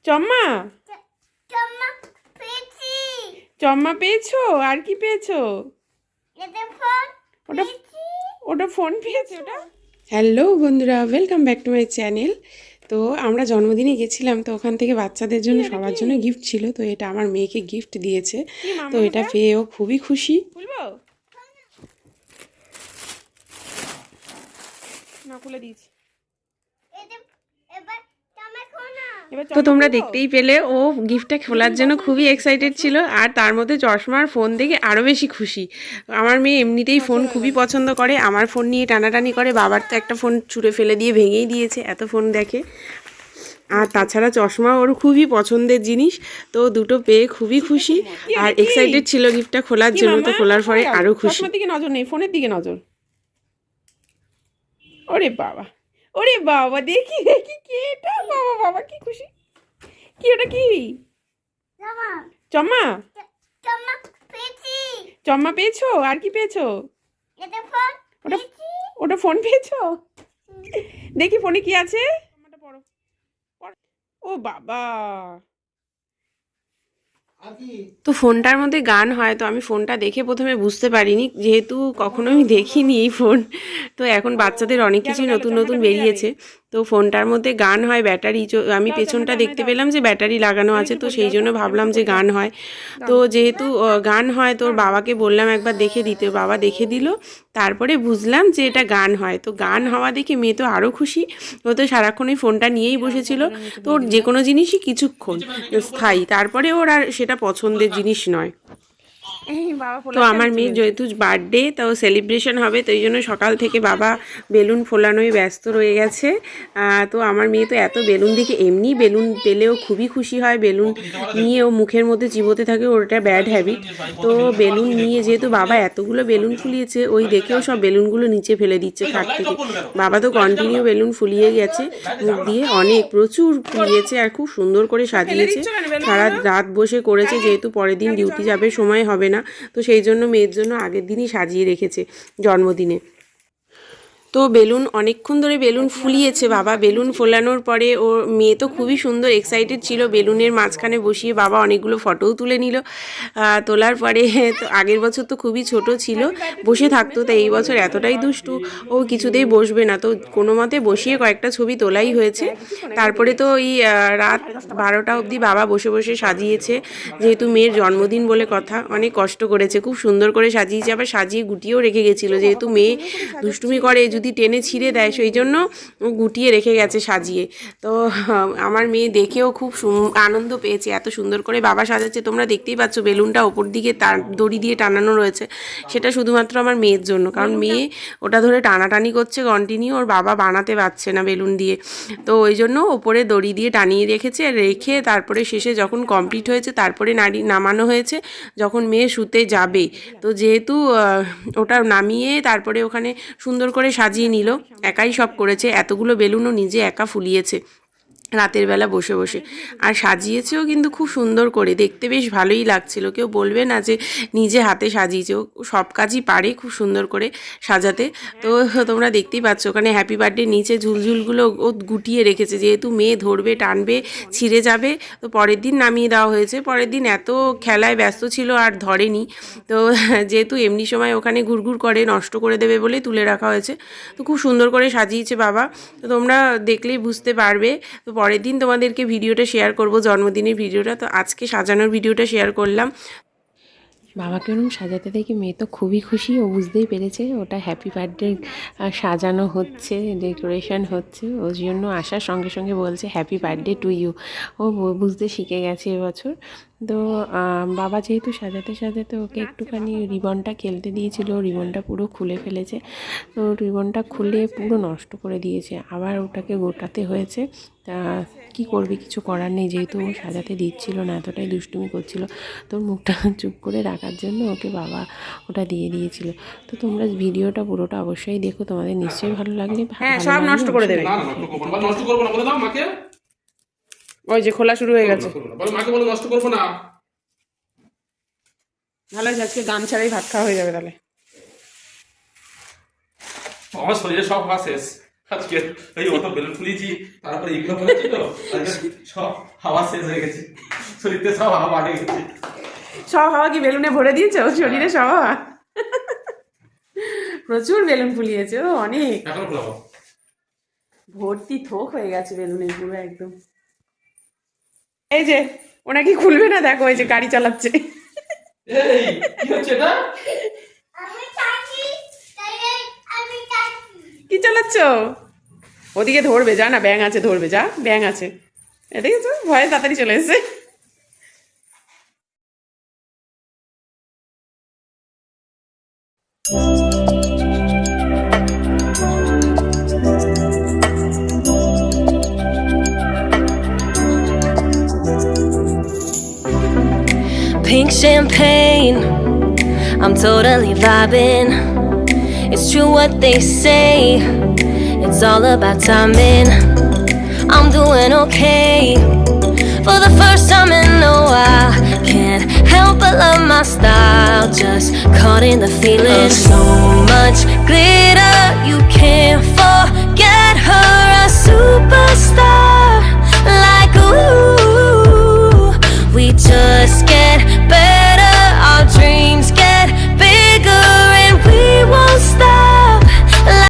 চম্মা চম্মা পেয়েছো? আর কি পেয়েছো? ওটা ওটা ফোন পেয়েছে ওটা। হ্যালো বন্ধুরা, welcome back to my channel. তো আমরা জন্মদিনে গেছিলাম, তো ওখান থেকে বাচ্চাদের জন্য সবার জন্য গিফট ছিল। তো এটা আমার মেয়েকে গিফট দিয়েছে, তো এটা পেয়েও খুবই খুশি। না খুলে দিয়েছি। তো তোমরা দেখতেই পেলে, ও গিফটটা খোলার জন্য খুবই এক্সাইটেড ছিল, আর তার মধ্যে চশমার ফোন দেখে আরও বেশি খুশি। আমার মেয়ে এমনিতেই ফোন খুবই পছন্দ করে, আমার ফোন নিয়ে টানাটানি করে। বাবার তো একটা ফোন ছুঁড়ে ফেলে দিয়ে ভেঙেই দিয়েছে, এত ফোন দেখে। আর তাছাড়া চশমা ওর খুবই পছন্দের জিনিস, তো দুটো পেয়ে খুবই খুশি আর এক্সাইটেড ছিল গিফটটা খোলার জন্য। তো খোলার পরে আরও খুশি। চশমার দিকে নজর নেই, ফোনের দিকে নজর। ওরে বাবা, ওরে বাবা, দেখি দেখি কি এটা। বাবা বাবা, কি খুশি। কি ওটা? কি চম্মা? চম্মা পেয়েছো? আর কি পেয়েছো? ওটা ওটা ফোন পেয়েছো? দেখি ফোনে কি আছে। ও বাবা, তো ফোনটার মধ্যে গান হয়। তো আমি ফোনটা দেখে প্রথমে বুঝতে পারিনি, যেহেতু কখনো আমি দেখিনি এই ফোন। তো এখন বাচ্চাদের অনেক কিছুই নতুন নতুন বেরিয়েছে। তো ফোনটার মধ্যে গান হয়, ব্যাটারি। আমি পেছনটা দেখতে পেলাম যে ব্যাটারি লাগানো আছে, তো সেই জন্য ভাবলাম যে গান হয়। তো যেহেতু গান হয়, তোর বাবাকে বললাম একবার দেখে দিতে, বাবা দেখে দিল। তারপরে বুঝলাম যে এটা গান হয়। তো গান হওয়া দেখে মেয়ে তো আরও খুশি। ও তো সারাক্ষণ ওই ফোনটা নিয়েই বসেছিল। তো ওর যে কোনো জিনিসই কিছুক্ষণ স্থায়ী, তারপরে ওর আর সেটা পছন্দের জিনিস নয়। তো আমার মেয়ের যেহেতু বার্থডে, তাও সেলিব্রেশন হবে, তো এই জন্য সকাল থেকে বাবা বেলুন ফোলানোয় ব্যস্ত রয়ে গেছে। তো আমার মেয়ে তো এত বেলুন দেখে, এমনি বেলুন পেলেও খুবই খুশি হয়। বেলুন নিয়ে ও মুখের মধ্যে চিবোতে থাকে, ওর এটা ব্যাড হ্যাবিট। তো বেলুন নিয়ে যেহেতু বাবা এতগুলো বেলুন ফুলিয়েছে, ওই দেখেও সব বেলুনগুলো নিচে ফেলে দিচ্ছে থাক থেকে। বাবা তো কন্টিনিউ বেলুন ফুলিয়ে গেছে মুখ দিয়ে, অনেক প্রচুর ফুলিয়েছে আর খুব সুন্দর করে সাজিয়েছে। সারা রাত বসে করেছে, যেহেতু পরের দিন ডিউটি যাবে, সময় হবে না। তো সেই জন্য মেয়ের জন্য আগের দিনই সাজিয়ে রেখেছে জন্মদিনে। তো বেলুন অনেকক্ষণ ধরে বেলুন ফুলিয়েছে বাবা। বেলুন ফোলানোর পরে ও মেয়ে তো খুবই সুন্দর এক্সাইটেড ছিল। বেলুনের মাঝখানে বসিয়ে বাবা অনেকগুলো ফটোও তুলে নিল। তোলার পরে তো আগের বছর তো খুবই ছোট ছিল, বসে থাকতো, তাই এই বছর এতটাই দুষ্টু, ও কিছুতেই বসবে না। তো কোনো মতে বসিয়ে কয়েকটা ছবি তোলাই হয়েছে। তারপরে তো ওই রাত 12টা অবধি বাবা বসে বসে সাজিয়েছে, যেহেতু মেয়ের জন্মদিন বলে কথা। অনেক কষ্ট করেছে, খুব সুন্দর করে সাজিয়েছে, আবার সাজিয়ে গুটিয়েও রেখে গেছিলো, যেহেতু মেয়ে দুষ্টুমি করে, যদি টেনে ছিঁড়ে দেয়, সেই জন্য গুটিয়ে রেখে গেছে সাজিয়ে। তো আমার মেয়ে দেখেও খুব আনন্দ পেয়েছে, এত সুন্দর করে বাবা সাজাচ্ছে। তোমরা দেখতেই পাচ্ছ বেলুনটা ওপর দিকে দড়ি দিয়ে টানানো রয়েছে, সেটা শুধুমাত্র আমার মেয়ের জন্য, কারণ মেয়ে ওটা ধরে টানাটানি করছে কন্টিনিউ, ওর বাবা বানাতে পারছে না বেলুন দিয়ে। তো ওই জন্য ওপরে দড়ি দিয়ে টানিয়ে রেখেছে, রেখে তারপরে শেষে যখন কমপ্লিট হয়েছে, তারপরে নামানো হয়েছে যখন মেয়ে শুতে যাবে। তো যেহেতু ওটা নামিয়ে তারপরে ওখানে সুন্দর করে সাজিয়ে নিল, একাই সব করেছে। এতগুলো বেলুনও নিজে একা ফুলিয়েছে রাতের বেলা বসে বসে, আর সাজিয়েছেও কিন্তু খুব সুন্দর করে, দেখতে বেশ ভালোই লাগছিল। কেউ বলবে না যে নিজে হাতে সাজিয়েছে, ও সব কাজই পারে খুব সুন্দর করে সাজাতে। তো তোমরা দেখতেই পাচ্ছ ওখানে হ্যাপি বার্থডে নিচে ঝুলঝুলগুলো ও গুটিয়ে রেখেছে, যেহেতু মেয়ে ধরবে, টানবে, ছিঁড়ে যাবে। তো পরের দিন নামিয়ে দেওয়া হয়েছে, পরের দিন এত খেলায় ব্যস্ত ছিল আর ধরেনি। তো যেহেতু এমনি সময় ওখানে ঘুরঘুর করে, নষ্ট করে দেবে বলেই তুলে রাখা হয়েছে। তো খুব সুন্দর করে সাজিয়েছে বাবা, তো তোমরা দেখলেই বুঝতে পারবে। তো পরের দিন তোমাদেরকে ভিডিওটা শেয়ার করব, জন্মদিনের ভিডিওটা। তো আজকে সাজানোর ভিডিওটা শেয়ার করলাম। বাবাকে ওরকম সাজাতে দেখে মেয়ে তো খুবই খুশি, ও বুঝতেই পেরেছে ওটা হ্যাপি বার্থডে সাজানো হচ্ছে, ডেকোরেশন হচ্ছে। ওর জন্য আসার সঙ্গে সঙ্গে বলছে হ্যাপি বার্থডে টু ইউ। ও বুঝতে শিখে গেছে এবছর। তো বাবা যেহেতু সাজাতে সাজাতে ওকে একটুখানি রিবনটা খেলতে দিয়েছিল, রিবনটা পুরো খুলে ফেলেছে। তো রিবনটা খুলে পুরো নষ্ট করে দিয়েছে, আবার ওটাকে গোটাতে হয়েছে। তা কী করবে, কিছু করার নেই, যেহেতু ও সাজাতে দিচ্ছিল না, এতটাই দুষ্টুমি করছিল। তোর মুখটা চুপ করে রাখার জন্য ওকে বাবা ওটা দিয়ে দিয়েছিল। তো তোমরা ভিডিওটা পুরোটা অবশ্যই দেখো, তোমাদের নিশ্চয়ই ভালো লাগলে। হ্যাঁ, সব নষ্ট করে দেবে। নষ্ট করবো না বলে দাও মাকে। ওই যে খোলা শুরু হয়ে গেছে, বলো মাকে, বলে নষ্ট করবো না। ভালো আছে, আজকে গান ছাড়াই ভাত খাওয়া হয়ে যাবে তাহলে। আমার শরীরে সব ঘা শেষ। আজকে এই অত বেলুন ফুলিয়েছি, তারপরে এগুলো করেছি তো আজকে সব হাওয়া শেষ হয়ে গেছে, শরীরে সব হাওয়া বাড়ে গেছে। সব হাওয়া কি বেলুনে ভরে দিয়েছো শরীরে সব হাওয়া? প্রচুর বেলুন ফুলিয়েছে ও, অনেক এখন ফুলাবো। ভর্তি থোক হয়ে গেছে বেলুনের পুরো একদম। এই যে ওনা কি খুলবে না, দেখো এই যে গাড়ি চালাচ্ছে। এই কি হচ্ছে এটা? কি চালাচ্ছ? ওদিকে ধরবে, যা না, ব্যাঙ আছে, ধরবে, যা, ব্যাঙ আছে। এ দেখেছো, ভয়ে তাড়াতাড়ি চলে এসেছে। Pink champagne, I'm totally vibing. It's true what they say, it's all about timing. I'm doing okay, for the first time in a while. Can't help but love my style, just caught in the feeling. So much glitter, you can't forget her, a superstar. Like ooh, we just get